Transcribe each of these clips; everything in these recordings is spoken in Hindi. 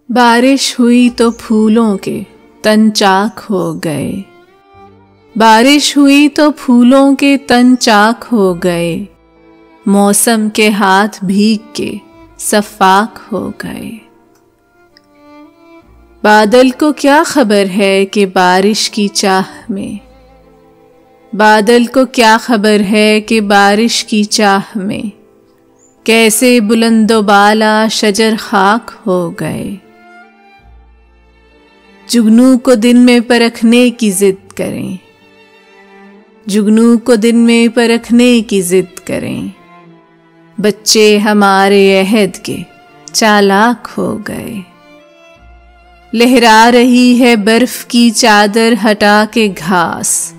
बारिश हुई तो फूलों के तन चाक हो गए। बारिश हुई तो फूलों के तन चाक हो गए। मौसम के हाथ भीग के सफाक हो गए। बादल को क्या खबर है कि बारिश की चाह में, बादल को क्या खबर है कि बारिश की चाह में कैसे बुलंदोबाला शजर खाक हो गए। जुगनू को दिन में परखने की जिद करें, जुगनू को दिन में परखने की जिद करें। बच्चे हमारे अहद के चालाक हो गए। लहरा रही है बर्फ की चादर हटा के घास,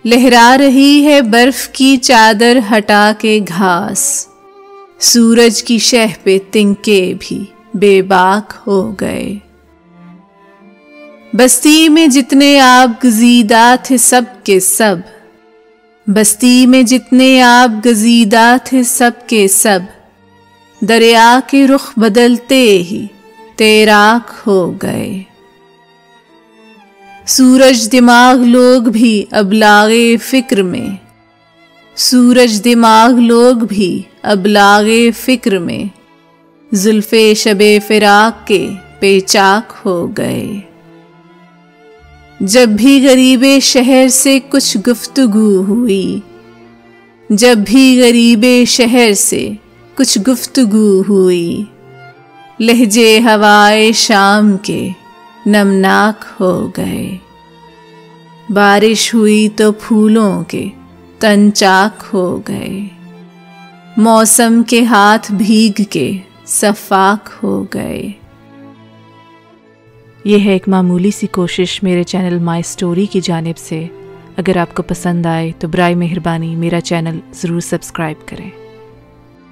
लहरा रही है बर्फ की चादर हटा के घास। सूरज की शह पे तिनके भी बेबाक हो गए। बस्ती में जितने आब गजीदा थे सब के सब, बस्ती में जितने आब गजीदा थे सब के सब दरिया के रुख बदलते ही तैराक हो गए। सूरज दिमाग लोग भी अब लागे फिक्र में, सूरज दिमाग लोग भी अब लागे फिक्र में जुल्फे शबे फिराक के पेचाक हो गए। जब भी गरीबे शहर से कुछ गुफ्तगू हुई, जब भी गरीबे शहर से कुछ गुफ्तगू हुई लहजे हवाए शाम के नमनाक हो गए। बारिश हुई तो फूलों के तन चाक हो गए। मौसम के हाथ भीग के सफाक हो गए। यह है एक मामूली सी कोशिश मेरे चैनल माई स्टोरी की जानिब से। अगर आपको पसंद आए तो बराए मेहरबानी मेरा चैनल ज़रूर सब्सक्राइब करें।